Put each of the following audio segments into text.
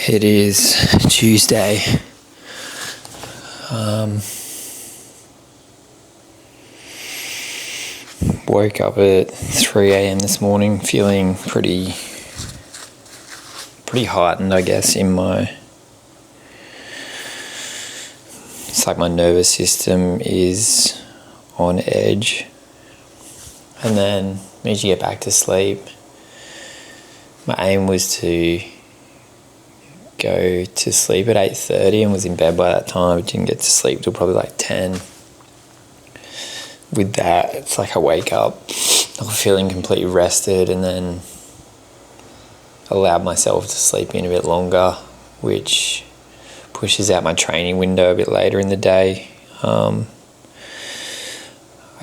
It is Tuesday. Woke up at 3 a.m. this morning feeling pretty heightened, I guess, it's like my nervous system is on edge. And then managed to get back to sleep. My aim was to go to sleep at 8:30 and was in bed by that time, but didn't get to sleep till probably like 10. With that, it's like I wake up feeling completely rested, and then allowed myself to sleep in a bit longer, which pushes out my training window a bit later in the day. I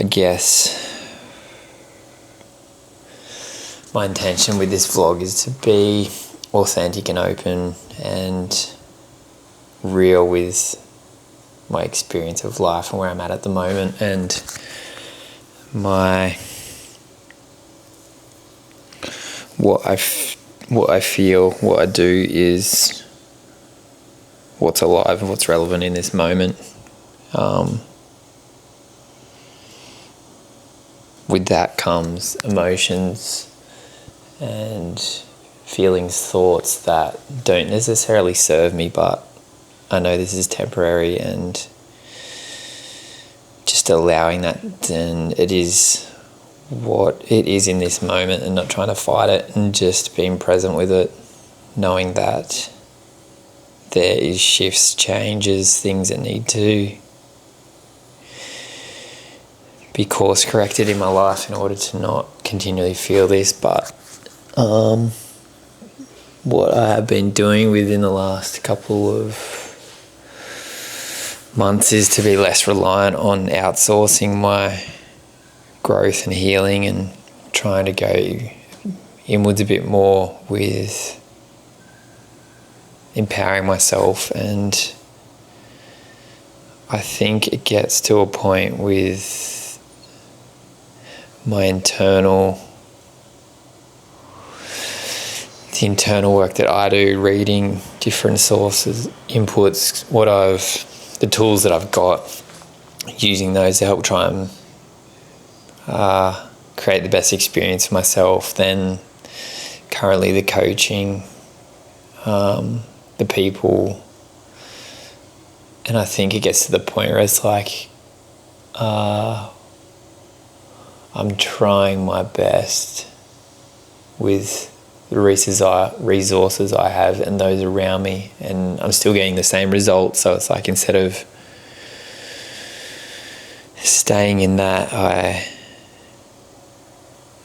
guess my intention with this vlog is to be authentic and open and real with my experience of life and where I'm at the moment, and what I feel, what I do is what's alive and what's relevant in this moment. With that comes emotions and feelings, thoughts that don't necessarily serve me, but I know this is temporary, and just allowing that, and it is what it is in this moment, and not trying to fight it, and just being present with it, knowing that there is shifts, changes, things that need to be course corrected in my life in order to not continually feel this. But what I have been doing within the last couple of months is to be less reliant on outsourcing my growth and healing, and trying to go inwards a bit more with empowering myself. And I think it gets to a point with my the internal work that I do, reading different sources, inputs, the tools that I've got, using those to help try and create the best experience for myself. Then currently the coaching, the people, and I think it gets to the point where it's like I'm trying my best with the resources I have and those around me, and I'm still getting the same results. So it's like, instead of staying in that, I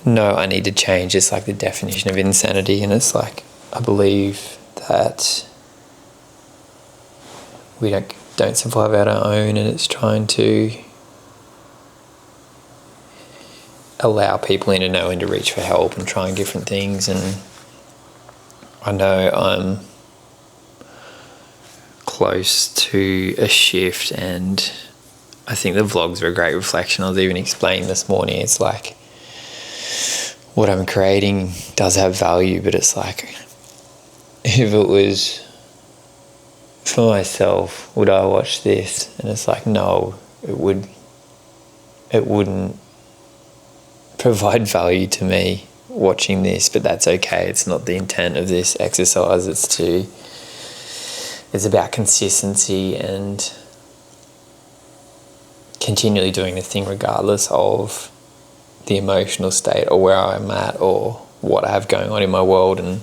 know I need to change. It's like the definition of insanity, and it's like, I believe that we don't survive on our own, and it's trying to allow people in to know and to reach for help and trying different things. And I know I'm close to a shift, and I think the vlogs are a great reflection. I was even explaining this morning, it's like what I'm creating does have value, but it's like, if it was for myself, would I watch this? And it's like, no, it wouldn't provide value to me watching this, but that's okay. It's not the intent of this exercise. It's about consistency and continually doing the thing regardless of the emotional state or where I'm at or what I have going on in my world. And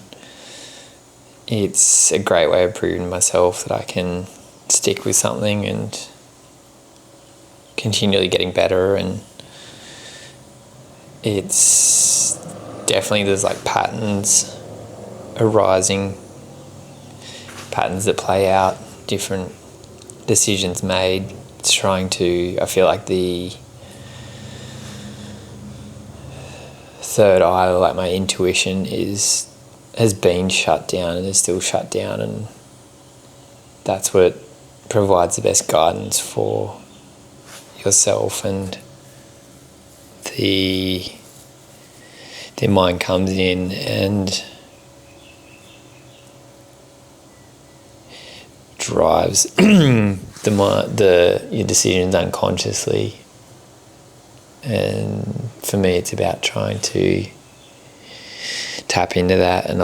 it's a great way of proving to myself that I can stick with something and continually getting better. And it's definitely, there's like patterns arising, patterns that play out, different decisions made. It's trying to, I feel like the third eye, like my intuition, has been shut down and is still shut down, and that's what provides the best guidance for yourself. And the mind comes in and drives your decisions unconsciously. And for me, it's about trying to tap into that and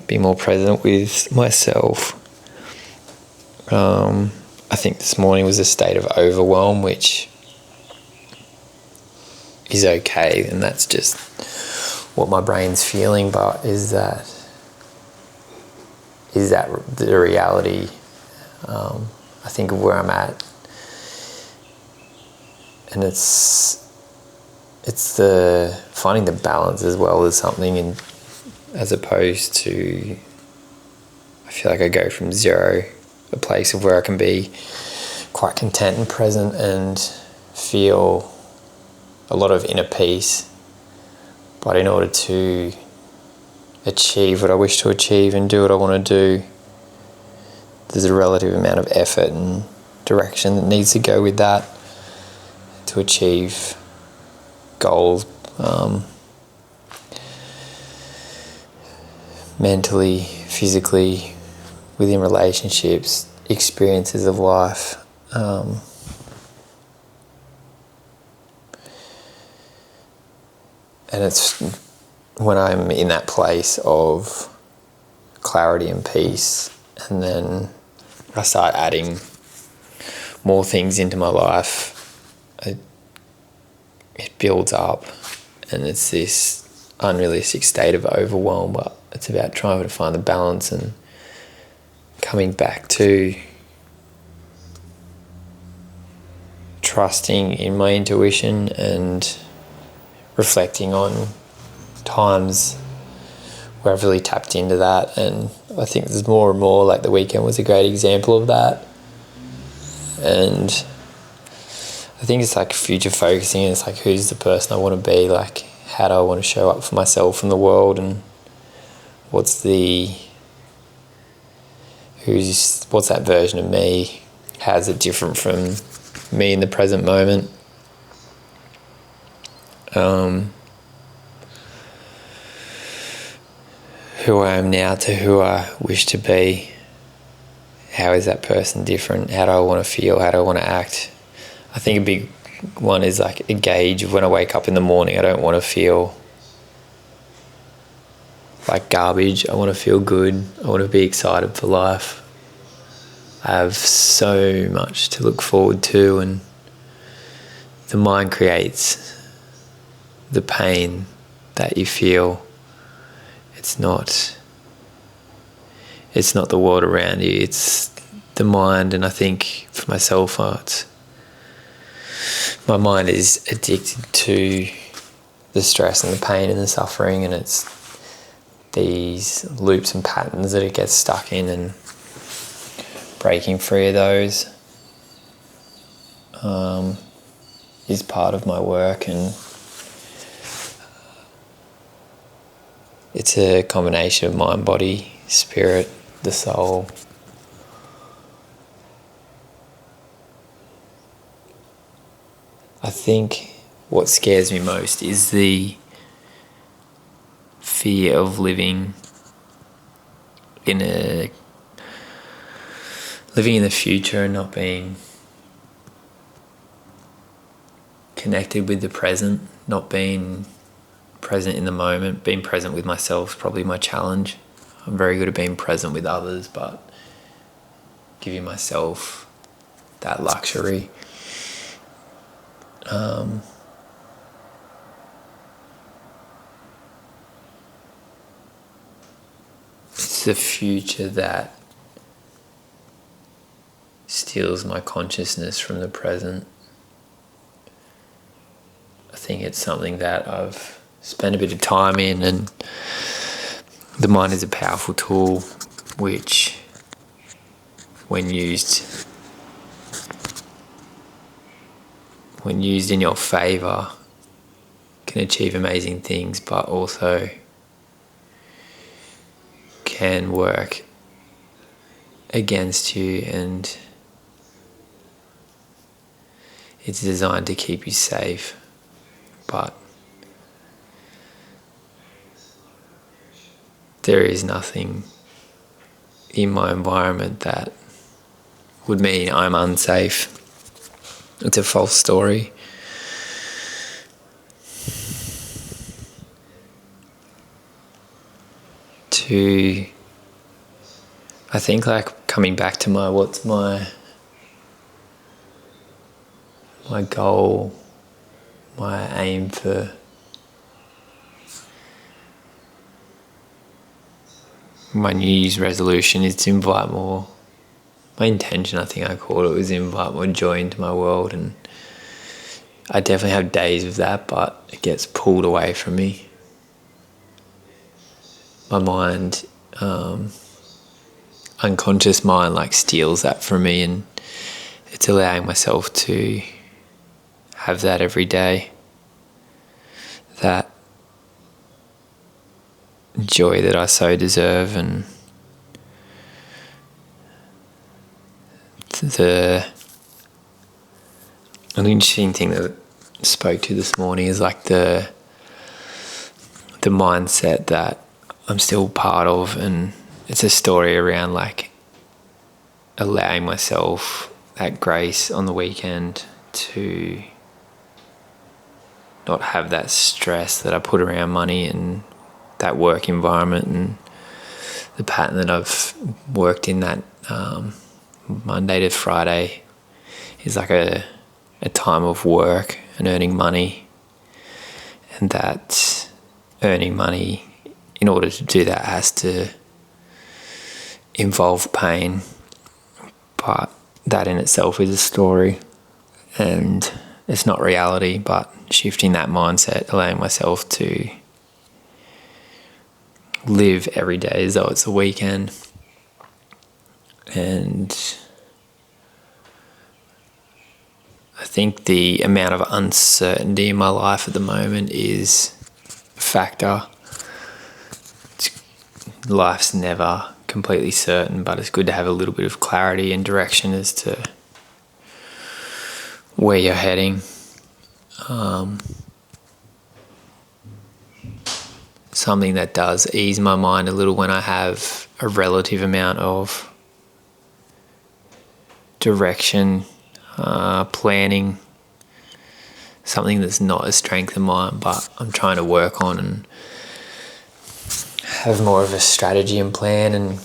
be more present with myself. I think this morning was a state of overwhelm, which is okay, and that's just what my brain's feeling. But is that the reality? I think of where I'm at, and it's the finding the balance as well as something, and as opposed to, I feel like I go from zero, a place of where I can be quite content and present and feel a lot of inner peace. But in order to achieve what I wish to achieve and do what I want to do, there's a relative amount of effort and direction that needs to go with that to achieve goals, mentally, physically, within relationships, experiences of life. And it's when I'm in that place of clarity and peace, and then I start adding more things into my life, it builds up, and it's this unrealistic state of overwhelm. But it's about trying to find the balance and coming back to trusting in my intuition and reflecting on times where I've really tapped into that. And I think there's more and more, like the weekend was a great example of that. And I think it's like future focusing, and it's like, who's the person I want to be, like how do I want to show up for myself in the world, and what's that version of me, how's it different from me in the present moment. Who I am now to who I wish to be, how is that person different, how do I want to feel, how do I want to act. I think a big one is like a gauge of when I wake up in the morning. I don't want to feel like garbage. I want to feel good. I want to be excited for life. I have so much to look forward to, and the mind creates the pain that you feel. It's not the world around you, it's the mind. And I think for myself, my mind is addicted to the stress and the pain and the suffering, and it's these loops and patterns that it gets stuck in, and breaking free of those is part of my work. And it's a combination of mind, body, spirit, the soul. I think what scares me most is the fear of living in the future and not being connected with the present, not being present in the moment. Being present with myself is probably my challenge. I'm very good at being present with others, but giving myself that luxury. It's the future that steals my consciousness from the present. I think it's something that I've spent a bit of time in, and the mind is a powerful tool which, when used in your favour, can achieve amazing things, but also can work against you, and it's designed to keep you safe. But there is nothing in my environment that would mean I'm unsafe. It's a false story. I think like coming back to what's my goal, my aim for my New Year's resolution is to invite more. My intention, I think I called it, was invite more joy into my world, and I definitely have days of that, but it gets pulled away from me. My mind, unconscious mind, like steals that from me, and it's allowing myself to have that every day. That joy that I so deserve, and an interesting thing that I spoke to this morning is like the mindset that I'm still part of, and it's a story around like allowing myself that grace on the weekend to not have that stress that I put around money and that work environment and the pattern that I've worked in, that Monday to Friday is like a time of work and earning money, and that earning money, in order to do that, has to involve pain, but that in itself is a story and it's not reality. But shifting that mindset, allowing myself to live every day as though it's a weekend. And I think the amount of uncertainty in my life at the moment is a factor. Life's never completely certain, but it's good to have a little bit of clarity and direction as to where you're heading. Something that does ease my mind a little when I have a relative amount of direction, planning, something that's not a strength of mine, but I'm trying to work on and have more of a strategy and plan, and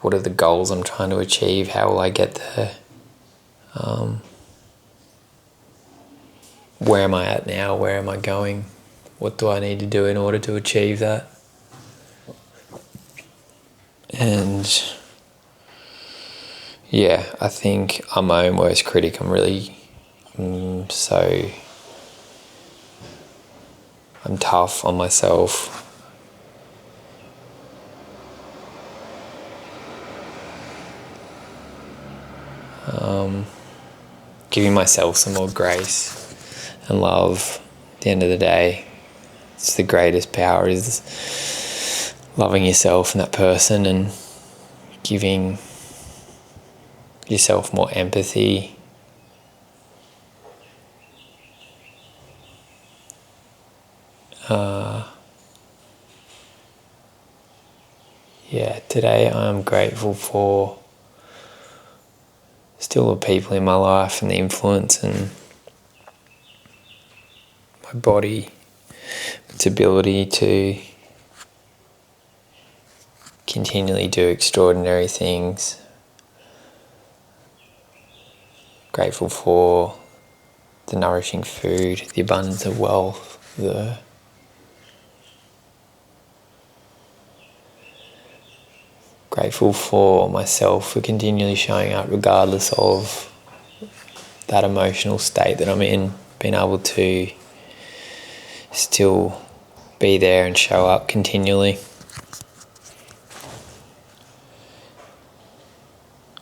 what are the goals I'm trying to achieve, how will I get there, where am I at now, where am I going, what do I need to do in order to achieve that. And yeah, I think I'm my own worst critic. I'm really I'm tough on myself. Giving myself some more grace and love. At the end of the day, it's the greatest power, is loving yourself and that person, and giving yourself more empathy. Today I'm grateful for still the people in my life and the influence, and my body, its ability to continually do extraordinary things. Grateful for the nourishing food, the abundance of wealth, grateful for myself for continually showing up regardless of that emotional state that I'm in, being able to still be there and show up continually.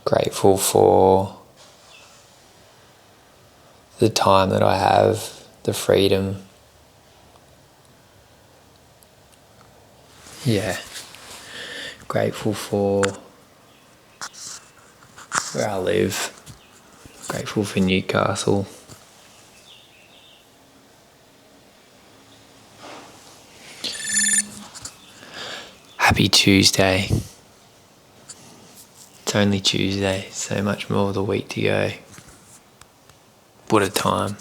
Grateful for the time that I have, the freedom. Grateful for where I live. Grateful for Newcastle. Happy Tuesday. It's only Tuesday, so much more of the week to go. What a time.